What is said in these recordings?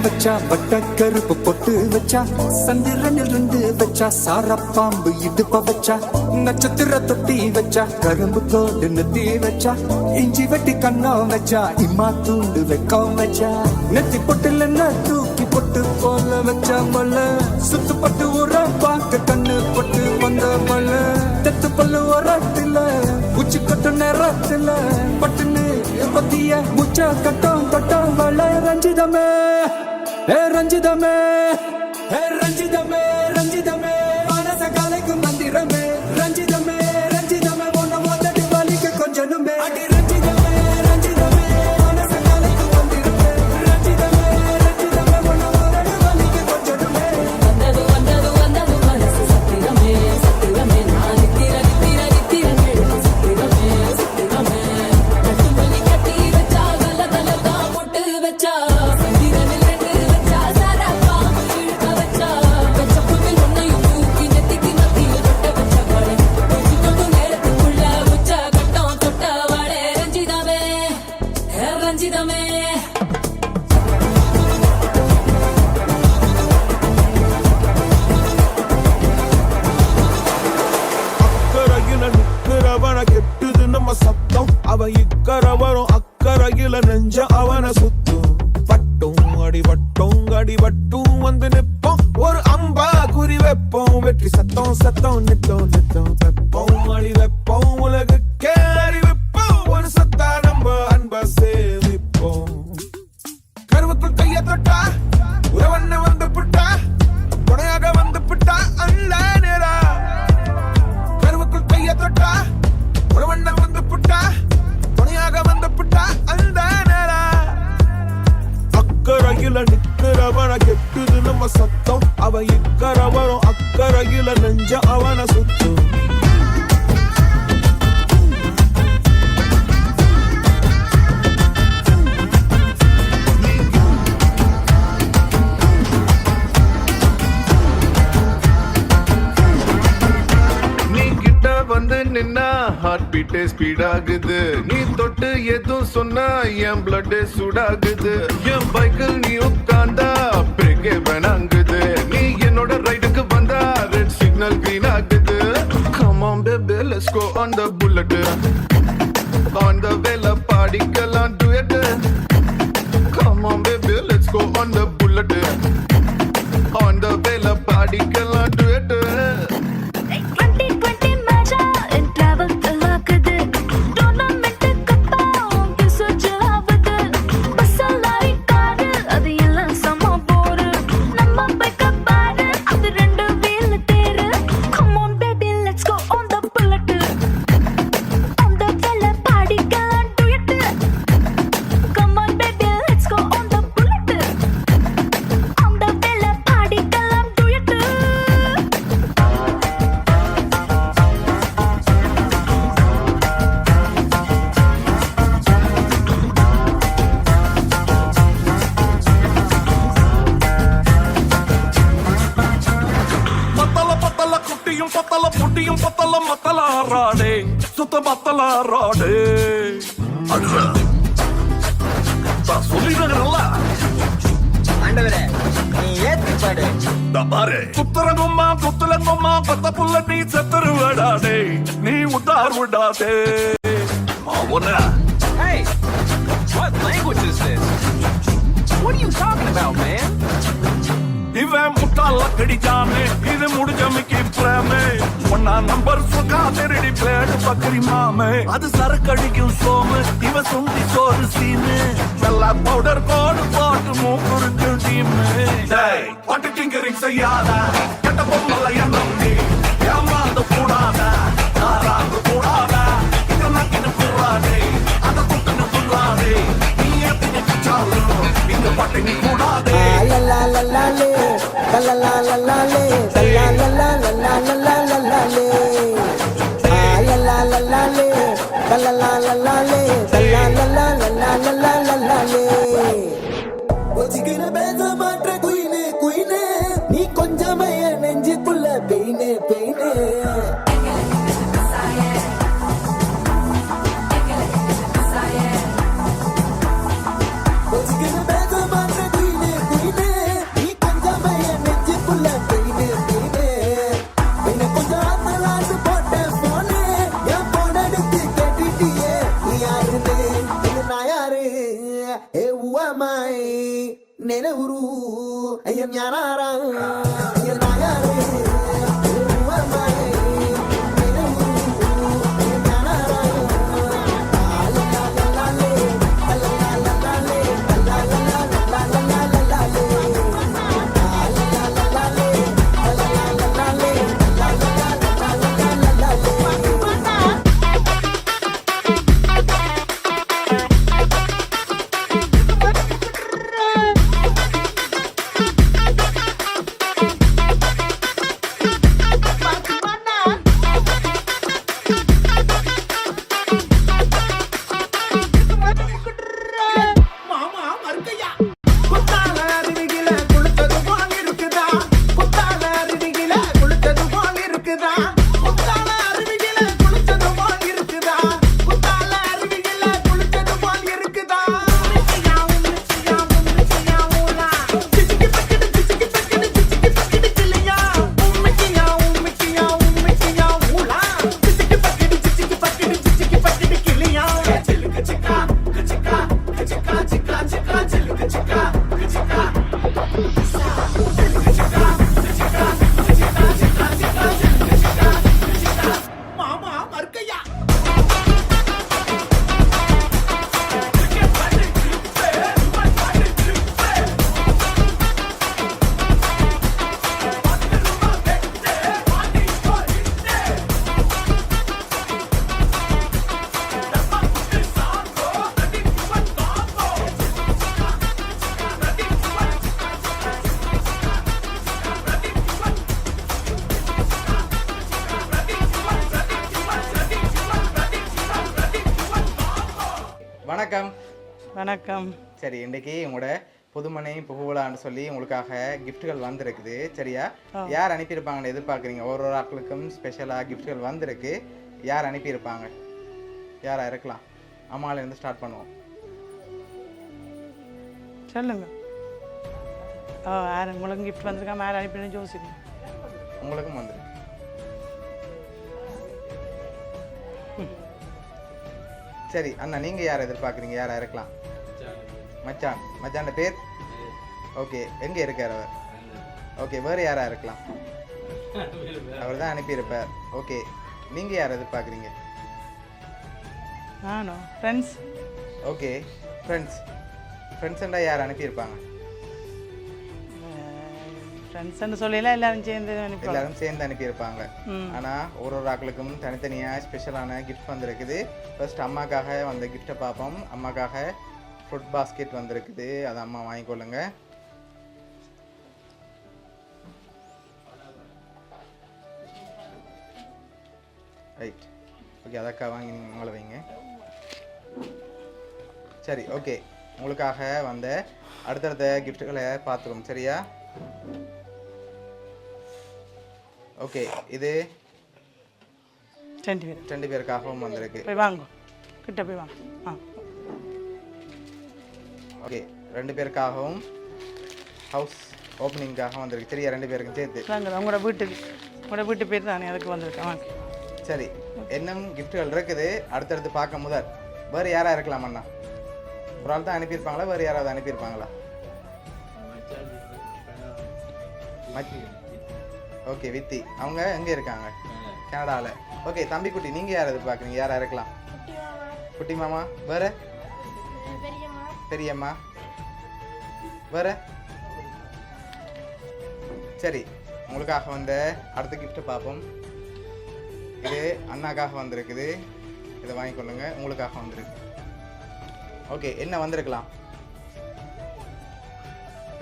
வச்சா வட்ட கருப்பு பொட்டு வச்சா சந்திரனில் இருந்து வச்சா சாரப்பாம்பு இடுப்ப வச்சா நட்சத்திர தொட்டி வச்சா கரும்பு தோடு நெத்தி வச்சா இஞ்சி வெட்டி கண்ணம் வச்சா இம்மா தூண்டு வெக்கம் வச்சா நெத்தி பொட்டுல தூக்கி பொட்டு போல வச்சா மலை சுத்து பட்டு உர பார்க்க கண்ணு பொட்டு வந்த மலை தெத்து பல்லு உரத்துல உச்சி கட்டு நேரத்துல பட்டுன்னு பத்திய முச்சா கட்டம் கட்டம் வள ரஞ்சிதமே ரஞ்சிதமே ரஞ்சிதமே ரஞ்சிதமே மனச கலைக்கு மந்திரமே ரஞ்சிதமே ரஞ்சிதமே ஒன்ன மொத்தடி வலிக்கு கொஞ்சனுமே அடி ரஞ்சிதமே ரஞ்சிதமே மனச கலைக்கு மந்திரமே ரஞ்சிதமே ரஞ்சிதமே ஒன்ன மொத்தடி வலிக்கு கொஞ்சனுமே வந்தது வந்தது வந்தது மனசு சத்திரமே சத்திரமே நான் நித்திர நித்திர நித்திர சத்திரமே சத்திரமே கட்டு மல்லி கட்டி வச்சா கல கல தான் பொட்டு வச்சா சந்திரனில் ரெண்டு வச்சா சாரப்பா அடி வட்டும் வந்து நிப்போம் ஒரு அம்பா குறி வைப்போம் வெற்றி சத்தம் சத்தம் நித்தம் நித்தம் வெப்போம் அடி வைப்போம் உலகுக்கே அறிவிப்போம் ஒரு சத்தா நம்ம அன்ப சேமிப்போம் கருவுக்குள் கைய தொட்டா உறவண்ண வந்து புட்டா துணையாக வந்து புட்டா அல்ல நேரா கருவுக்குள் கைய தொட்டா உறவண்ண வந்து புட்டா துணையாக வந்து புட்டா அந்த நேரா அக்கறையில நிக்கிறவன கெட்டுது நம்ம சத்தம் அவன் இக்கரை வரும் அக்கறையில நெஞ்ச அவன சுத்தும் வந்து நின்னா ஹார்ட் பீட்டே ஸ்பீட் ஆகுது நீ தொட்டு எதுவும் சொன்னா என் பிளட் சூடாகுது என் பைக்கில் நீ உட்கார்ந்தா பிரேக்கே வேணாங்குது நீ என்னோட ரைடுக்கு வந்தா ரெட் சிக்னல் கிரீன் ஆகுது come on baby let's go on the bullet on the vela பாடிக்கலாம் duet come on baby let's go on the bullet on the vela பாடிக்கலாம் duet பத்தல புட்டியும் பத்தல மத்தலாராடே சுத்த மத்தலாராடே சொல்லிடுறல ஆண்டவரே நீ ஏத்தி பாடு பாரு குத்துறங்கும்மா குத்துலங்கும்மா பத்த புள்ள நீ செத்துரு விடாதே நீ உத்தார் விடாதே அவன Hey, what language is this? What are you talking about, man? இவன் முட்டாள கடிச்சானே இது முடிஞ்சமைக்கு பிரேமே ஒன்னா நம்பர் சுகா திருடி பிளேடு பக்கரி மாமே அது சரக்கடிக்கும் சோமு இவ சுண்டி சோறு சீனு நல்லா பவுடர் கோடு போட்டு மூக்குறிஞ்சு டீமு பட்டு டிங்கரிங் செய்யாத கெட்ட பொம்மல எண்ணம் நீ ஏமாந்து கூடாத நாராந்து கூடாத இது நக்கின்னு கூடாதே அந்த குத்துன்னு கூடாதே நீ ஏத்தினு கிச்சாலும் இந்த பட்டினி கூடாதே la la la la le la la la la la le la la la la la la la la la le la la la la le la la la la la le la la la la la la la la la le ஒச்சிக்கிற பேச மாற்ற குயினே குயினே நீ கொஞ்சமே நெஞ்சுக்குள்ள பெயினே பெயினே ನೆನವರು ಅಯ್ಯ ಜ್ಞಾನಾರ ಅಯ್ಯ ನಾಯಾರೇ வணக்கம். சரி, இன்றைக்கி உங்களோட புதுமனை புகழான்னு சொல்லி உங்களுக்காக கிஃப்ட்டுகள் வந்திருக்குது. சரியா? யார் அனுப்பியிருப்பாங்கன்னு எதிர்பார்க்குறீங்க? ஒரு ஒரு ஆட்களுக்கும் ஸ்பெஷலாக கிஃப்ட்டுகள் வந்திருக்கு. யார் அனுப்பியிருப்பாங்க? யாராக இருக்கலாம்? அம்மாவிலேருந்து ஸ்டார்ட் பண்ணுவோம். சொல்லுங்க. யார் உங்களுக்கு கிஃப்ட் வந்திருக்காம யார் அனுப்பினு யோசிங்க. உங்களுக்கும் வந்திருக்கு. சரி அண்ணா, நீங்கள் யாரை எதிர்பார்க்குறீங்க? யாராக இருக்கலாம்? மச்சான். மச்சான் பேர்? ஓகே, எங்கே இருக்கார் அவர்? ஓகே, வேறு யாராக இருக்கலாம்? அவர் தான் அனுப்பியிருப்பார். ஓகே, நீங்கள் யாரை எதிர்பார்க்குறீங்க? நானோ ஃப்ரெண்ட்ஸ். ஓகே, ஃப்ரெண்ட்ஸ்ண்டா யார் அனுப்பியிருப்பாங்க? ஃப்ரெண்ட்ஸ்ன்னு சொல்லலாம், எல்லாரும் சேர்ந்து அனுப்பி எல்லாரும் சேர்ந்து அனுப்பியிருப்பாங்க. ஆனால் ஒரு ஒரு ஆக்களுக்கும் தனித்தனியாக ஸ்பெஷலான கிஃப்ட் வந்திருக்குது. ஃபர்ஸ்ட் அம்மாக்காக வந்த கிஃப்ட்டை பார்ப்போம். அம்மாக்காக ஃபுட் பாஸ்கெட் வந்திருக்குது, அதை அம்மா வாங்கிக்கொள்ளுங்க. ரைட், ஓகே, அதக்கா வாங்கி உங்களை வைங்க. சரி, ஓகே, உங்களுக்காக வந்த அடுத்தடுத்த கிஃப்ட்டுகளை பார்த்துருவோம். சரியா? ஓகே, இது 2 பேருக்காகவும் வந்திருக்கு. போய் வாங்க, கிட்ட போய் வாங்க. ஓகே, 2 பேருக்காகவும் ஹவுஸ் ஓப்பனிங்காக வந்திருக்கு. சரியா? 2 பேருக்கும் சேர்த்து வாங்க. உங்களோட வீட்டு பேர் தானே, அதுக்கு வந்திருக்கேன். வாங்க. சரி, இன்னும் கிஃப்ட்டுகள் இருக்குது. அடுத்தடுத்து பார்க்க முதல் வேறு யாராக இருக்கலாம் அண்ணா? ஒரு ஆள் தான் அனுப்பியிருப்பாங்களா? வேறு யாராவது அனுப்பியிருப்பாங்களா? ஓகே, வித்தி. அவங்க எங்கே இருக்காங்க? கனடாவில். ஓகே, தம்பிக்குட்டி, நீங்கள் யார் எதிர்பார்க்குறீங்க? யாராக இருக்கலாம்? குட்டி மாமா. வேறு? பெரியம்மா. வேறு? சரி, உங்களுக்காக வந்த அடுத்த கிஃப்ட்டை பார்ப்போம். இது அண்ணாக்காக வந்திருக்குது, இதை வாங்கிக்கொள்ளுங்க. உங்களுக்காக வந்திருக்கு. ஓகே, என்ன வந்திருக்கலாம்?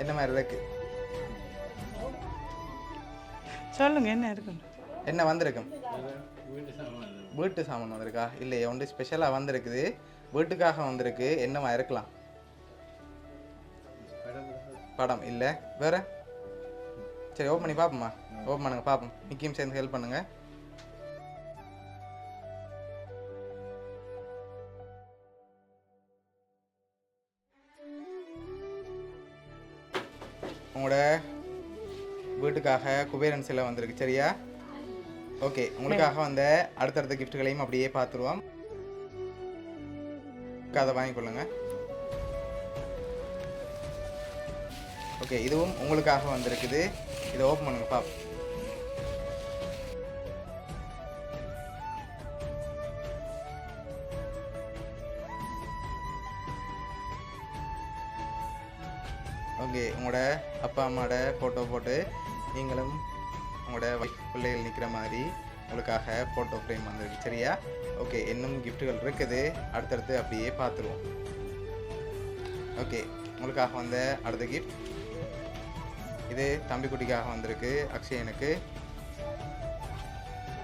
என்ன மாதிரி இருக்கு? சொல்லுங்க, என்ன இருக்கு? என்ன வந்திருக்கும்? வீட்டு சாமான் வந்திருக்கா? இல்லையே, ஒன்று ஸ்பெஷலாக வந்திருக்குது, வீட்டுக்காக வந்திருக்கு. என்னவா இருக்கலாம்? படம் இல்லை. வேற? சரி, ஓப்பன் பண்ணி பார்ப்போம்மா. ஓப்பன் பண்ணுங்க, பார்ப்போம். நிக்கியும் சேர்ந்து ஹெல்ப் பண்ணுங்க. உங்களோட வீட்டுக்காக குபேரன் சிலை வந்திருக்கு. சரியா? ஓகே, உங்களுக்காக வந்த அடுத்தடுத்த கிஃப்ட்டுகளையும் அப்படியே பார்த்துருவோம். அதை வாங்கிக்கொள்ளுங்க. ஓகே, இதுவும் உங்களுக்காக வந்திருக்குது. இதை ஓப்பன் பண்ணுங்க, பாப். ஓகே, உங்களோட அப்பா அம்மாவோட ஃபோட்டோ போட்டு நீங்களும் உங்களோட பிள்ளைகள் நிற்கிற மாதிரி உங்களுக்காக ஃபோட்டோ ஃப்ரேம் வந்திருக்கு. சரியா? ஓகே, இன்னும் கிஃப்ட்டுகள் இருக்குது. அடுத்தடுத்து அப்படியே பார்த்துருவோம். ஓகே, உங்களுக்காக வந்த அடுத்த கிஃப்ட் இது தம்பிக்குட்டிக்காக வந்திருக்கு, அக்ஷயனுக்கு.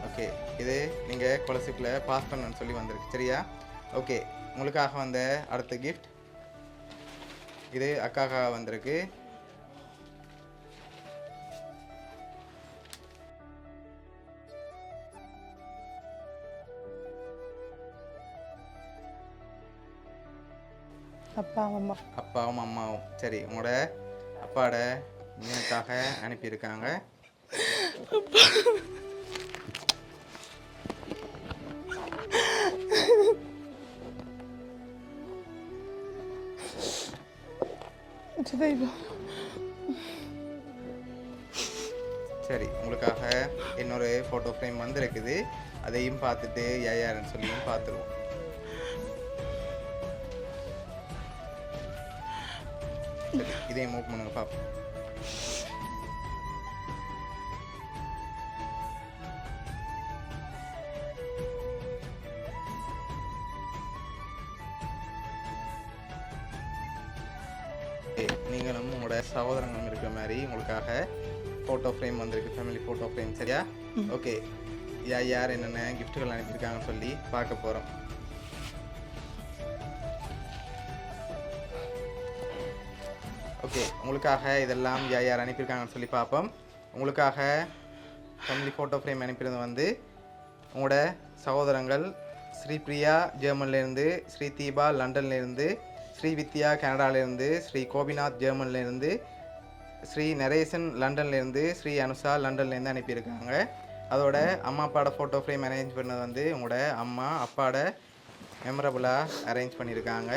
ஓகே, இது நீங்கள் கொலசிப்பில் பாஸ் பண்ணணும்னு சொல்லி வந்திருக்கு. சரியா? ஓகே, உங்களுக்காக வந்த அடுத்த கிஃப்ட் இது அக்காக்காக வந்திருக்கு. அப்பாவும் அம்மாவும். சரி, உங்களோட அப்பாவோட மீனுக்காக அனுப்பியிருக்காங்க. சரி, உங்களுக்காக இன்னொரு ஃபோட்டோ ஃப்ரேம் வந்திருக்குது. அதையும் பார்த்துட்டு யாருன்னு சொல்லியும் பார்த்துருவோம். சரி, இதையும் மூவ் பண்ணுங்க பாப்போம். நீங்களும் உங்களோட சகோதரங்களும் இருக்கிற மாதிரி உங்களுக்காக ஃபோட்டோ ஃப்ரேம் வந்திருக்கு, ஃபேமிலி ஃபோட்டோ ஃப்ரேம். சரியா? ஓகே, யார் என்னென்ன கிஃப்ட்டுகள் அனுப்பியிருக்காங்கன்னு சொல்லி பார்க்க போகிறோம். ஓகே, உங்களுக்காக இதெல்லாம் யார் யார் அனுப்பியிருக்காங்கன்னு சொல்லி பார்ப்போம். உங்களுக்காக ஃபேமிலி ஃபோட்டோ ஃப்ரேம் அனுப்பியிருந்தது வந்து உங்களோட சகோதரங்கள் ஸ்ரீ பிரியா ஜெர்மன்லேருந்து, ஸ்ரீ தீபா லண்டன்லேருந்து, ஸ்ரீ வித்யா கனடாலேருந்து, ஸ்ரீ கோபிநாத் ஜெர்மன்லேருந்து, ஸ்ரீ நரேசன் லண்டன்லேருந்து, ஸ்ரீ அனுஷா லண்டன்லேருந்து அனுப்பியிருக்காங்க. அதோட அம்மா அப்பாவோட ஃபோட்டோ ஃப்ரேம் அரேஞ்ச் பண்ணது வந்து உங்களோட அம்மா அப்பாவோட மெமரபுளாக அரேஞ்ச் பண்ணியிருக்காங்க.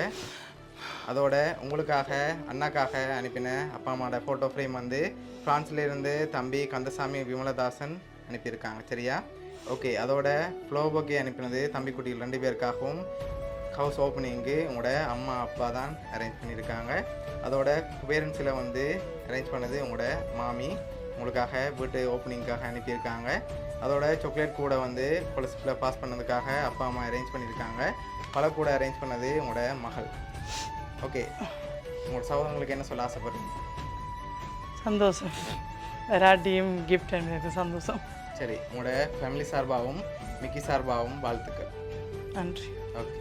அதோட உங்களுக்காக அண்ணாக்காக அனுப்பின அப்பா அம்மாவோட ஃபோட்டோ ஃப்ரேம் வந்து ஃப்ரான்ஸ்லேருந்து தம்பி கந்தசாமி விமலதாசன் அனுப்பியிருக்காங்க. சரியா? ஓகே, அதோட ஃப்ளோபோக்கே அனுப்பினது தம்பி குட்டிகள் 2 பேருக்காகவும் ஹவுஸ் ஓப்பனிங்கு உங்களோட அம்மா அப்பா தான் அரேஞ்ச் பண்ணியிருக்காங்க. அதோட பேரண்ட்ஸில் வந்து அரேஞ்ச் பண்ணது உங்களோட மாமி உங்களுக்காக வீட்டு ஓப்பனிங்காக அனுப்பியிருக்காங்க. அதோட சாக்லேட் கூட வந்து கொலஸ்ட்ரில் பாஸ் பண்ணதுக்காக அப்பா அம்மா அரேஞ்ச் பண்ணியிருக்காங்க. பல கூட அரேஞ்ச் பண்ணது உங்களோட மகள். ஓகே, உங்களோட சகோதரங்களுக்கு என்ன சொல்ல ஆசைப்படுறீங்க? சந்தோஷம், வெராட்டியும் கிஃப்ட் எனக்கு சந்தோஷம். சரி, உங்களோட ஃபேமிலி சார்பாகவும் மிக்கி சார்பாகவும் வாழ்த்துக்கள். நன்றி. ஓகே.